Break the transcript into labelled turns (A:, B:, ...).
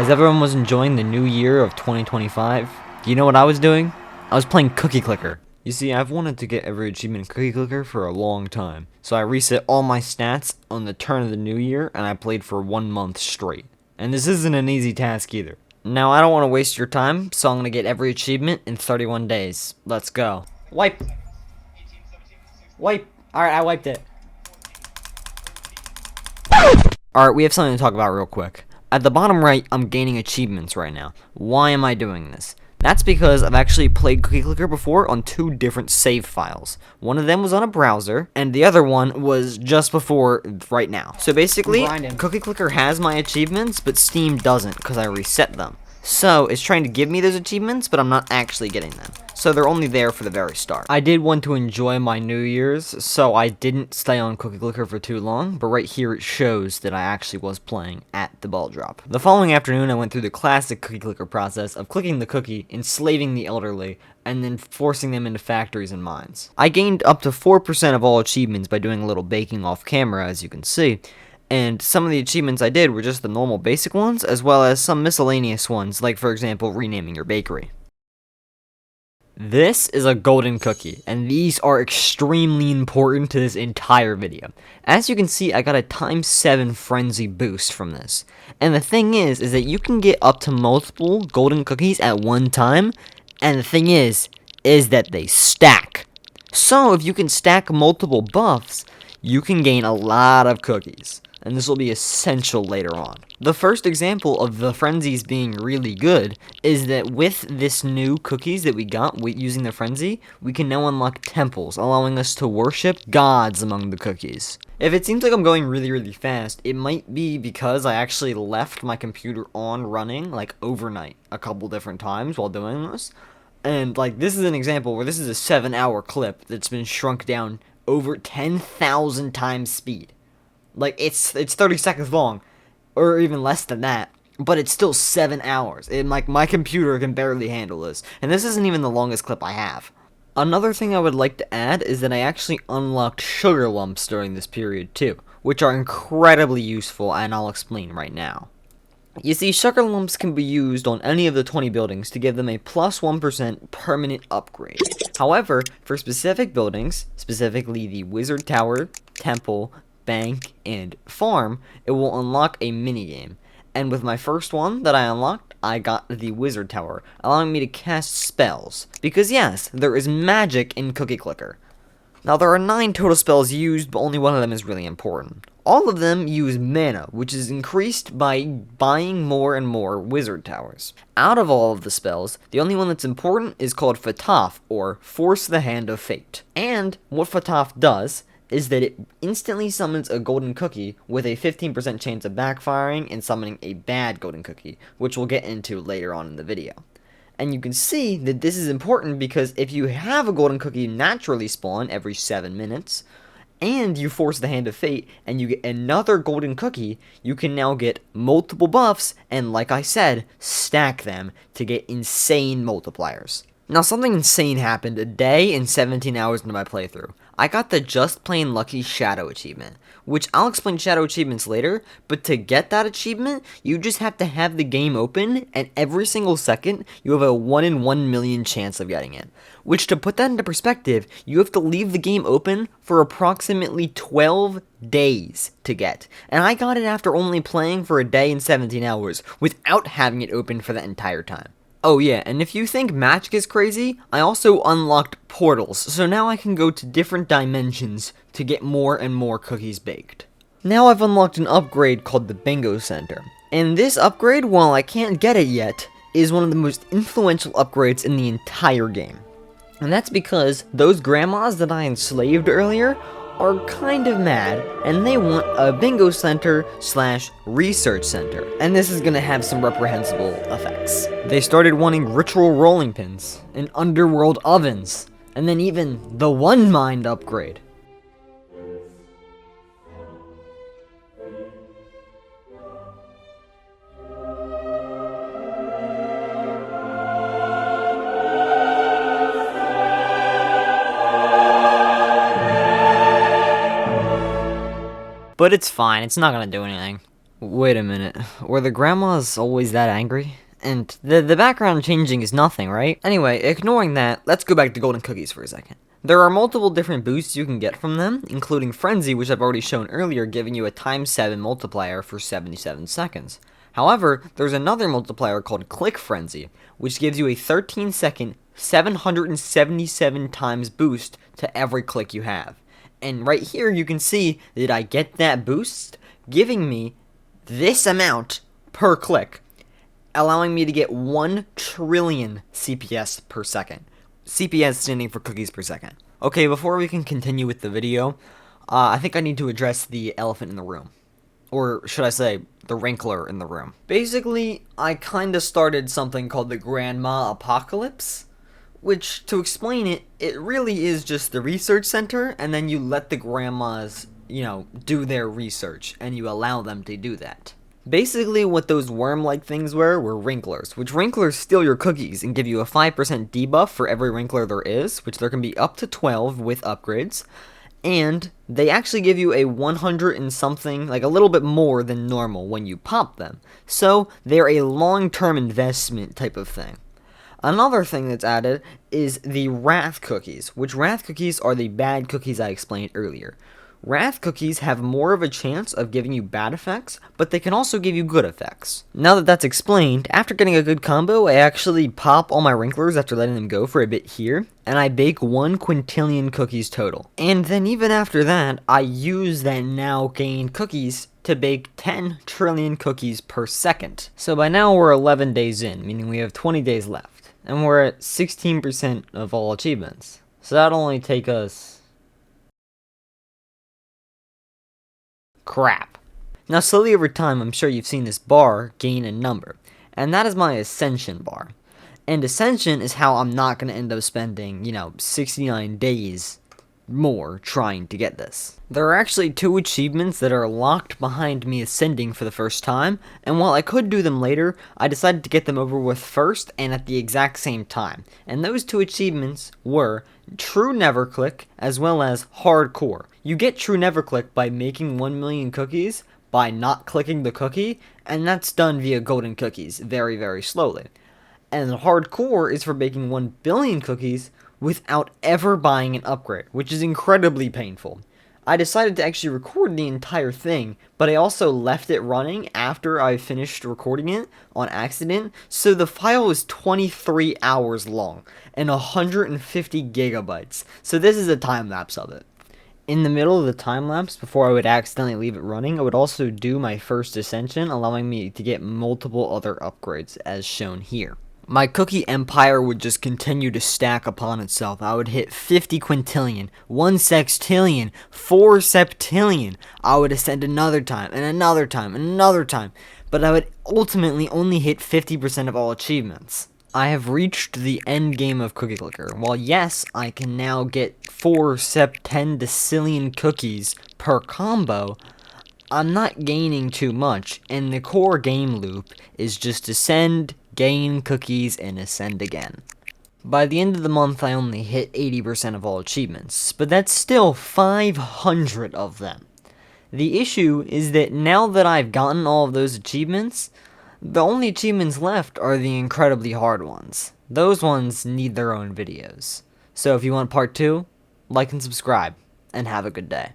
A: As everyone was enjoying the new year of 2025, you know what I was doing? I was playing Cookie Clicker. You see, I've wanted to get every achievement in Cookie Clicker for a long time, so I reset all my stats on the turn of the new year, and I played for 1 month straight. And this isn't an easy task either. Now, I don't want to waste your time, so I'm going to get every achievement in 31 days. Let's go. Wipe! Wipe! Alright, I wiped it. Alright, we have something to talk about real quick. At the bottom right, I'm gaining achievements right now. Why am I doing this? That's because I've actually played Cookie Clicker before on 2 different save files. One of them was on a browser, and the other one was just before right now. So basically, Cookie Clicker has my achievements, but Steam doesn't because I reset them. So it's trying to give me those achievements, but I'm not actually getting them. So they're only there for the very start. I did want to enjoy my New Year's, so I didn't stay on Cookie Clicker for too long, but right here it shows that I actually was playing at the ball drop. The following afternoon, I went through the classic Cookie Clicker process of clicking the cookie, enslaving the elderly, and then forcing them into factories and mines. I gained up to 4% of all achievements by doing a little baking off camera, as you can see. And some of the achievements I did were just the normal basic ones, as well as some miscellaneous ones, like for example, renaming your bakery. This is a golden cookie, and these are extremely important to this entire video. As you can see, I got a ×7 frenzy boost from this. And the thing is that you can get up to multiple golden cookies at one time, and the thing is that they stack. So if you can stack multiple buffs, you can gain a lot of cookies. And this will be essential later on. The first example of the frenzies being really good is that with this new cookies that we got using the frenzy, we can now unlock temples, allowing us to worship gods among the cookies. If it seems like I'm going really fast, it might be because I actually left my computer on running like overnight a couple different times while doing this. And like this is an example where this is a 7-hour clip that's been shrunk down over 10,000 times speed. Like, it's 30 seconds long, or even less than that, but it's still 7 hours. My computer can barely handle this, and this isn't even the longest clip I have. Another thing I would like to add is that I actually unlocked sugar lumps during this period too, which are incredibly useful, and I'll explain right now. You see, sugar lumps can be used on any of the 20 buildings to give them a +1% permanent upgrade. However, for specific buildings, specifically the Wizard Tower, Temple, Bank, and Farm, it will unlock a minigame. And with my first one that I unlocked, I got the Wizard Tower, allowing me to cast spells. Because yes, there is magic in Cookie Clicker. Now there are 9 total spells used, but only one of them is really important. All of them use mana, which is increased by buying more and more Wizard Towers. Out of all of the spells, the only one that's important is called Fataf, or Force the Hand of Fate. And what Fataf does is that it instantly summons a golden cookie with a 15% chance of backfiring and summoning a bad golden cookie, which we'll get into later on in the video. And you can see that this is important because if you have a golden cookie naturally spawn every 7 minutes, and you force the Hand of Fate, and you get another golden cookie, you can now get multiple buffs, and like I said, stack them to get insane multipliers. Now something insane happened a day and 17 hours into my playthrough. I got the Just Plain Lucky Shadow achievement, which I'll explain shadow achievements later, but to get that achievement, you just have to have the game open, and every single second, you have a 1 in 1 million chance of getting it. Which, to put that into perspective, you have to leave the game open for approximately 12 days to get. And I got it after only playing for a day and 17 hours, without having it open for that entire time. Oh yeah, and if you think magic is crazy, I also unlocked portals, so now I can go to different dimensions to get more and more cookies baked. Now I've unlocked an upgrade called the Bingo Center, and this upgrade, while I can't get it yet, is one of the most influential upgrades in the entire game. And that's because those grandmas that I enslaved earlier are kind of mad, and they want a bingo center / research center, and this is gonna have some reprehensible effects. They started wanting ritual rolling pins, and underworld ovens, and then even the One Mind upgrade. But it's fine, it's not gonna do anything. Wait a minute, were the grandmas always that angry? And the background changing is nothing, right? Anyway, ignoring that, let's go back to golden cookies for a second. There are multiple different boosts you can get from them, including Frenzy, which I've already shown earlier, giving you a times 7 multiplier for 77 seconds. However, there's another multiplier called Click Frenzy, which gives you a 13-second, 777 times boost to every click you have. And right here you can see that I get that boost, giving me this amount per click, allowing me to get 1 trillion CPS per second. CPS standing for cookies per second. Okay, before we can continue with the video, I think I need to address the elephant in the room. Or should I say, the wrinkler in the room. Basically, I kinda started something called the Grandma Apocalypse, which, to explain it, it really is just the research center, and then you let the grandmas, do their research, and you allow them to do that. Basically, what those worm-like things were wrinklers, which wrinklers steal your cookies and give you a 5% debuff for every wrinkler there is, which there can be up to 12 with upgrades, and they actually give you a 100 and something, like a little bit more than normal when you pop them. So, they're a long-term investment type of thing. Another thing that's added is the Wrath cookies, which Wrath cookies are the bad cookies I explained earlier. Wrath cookies have more of a chance of giving you bad effects, but they can also give you good effects. Now that that's explained, after getting a good combo, I actually pop all my wrinklers after letting them go for a bit here, and I bake 1 quintillion cookies total. And then even after that, I use that now gained cookies to bake 10 trillion cookies per second. So by now we're 11 days in, meaning we have 20 days left, and we're at 16% of all achievements. So that'll only take us... crap. Now slowly over time, I'm sure you've seen this bar gain a number, and that is my Ascension bar. And Ascension is how I'm not going to end up spending, 69 days more trying to get this. There are actually 2 achievements that are locked behind me ascending for the first time, and while I could do them later, I decided to get them over with first and at the exact same time. And those 2 achievements were True Never Click as well as Hardcore. You get True Never Click by making 1 million cookies by not clicking the cookie, and that's done via golden cookies very, very slowly. And Hardcore is for baking 1 billion cookies without ever buying an upgrade, which is incredibly painful. I decided to actually record the entire thing, but I also left it running after I finished recording it on accident, so the file is 23 hours long and 150 gigabytes. So this is a time lapse of it. In the middle of the time lapse, before I would accidentally leave it running, I would also do my first ascension, allowing me to get multiple other upgrades as shown here. My cookie empire would just continue to stack upon itself. I would hit 50 quintillion, 1 sextillion, 4 septillion. I would ascend another time, and another time, and another time. But I would ultimately only hit 50% of all achievements. I have reached the end game of Cookie Clicker. While yes, I can now get 4 septendecillion cookies per combo, I'm not gaining too much, and the core game loop is just ascend, gain cookies, and ascend again. By the end of the month, I only hit 80% of all achievements, but that's still 500 of them. The issue is that now that I've gotten all of those achievements, the only achievements left are the incredibly hard ones. Those ones need their own videos. So if you want part 2, like and subscribe, and have a good day.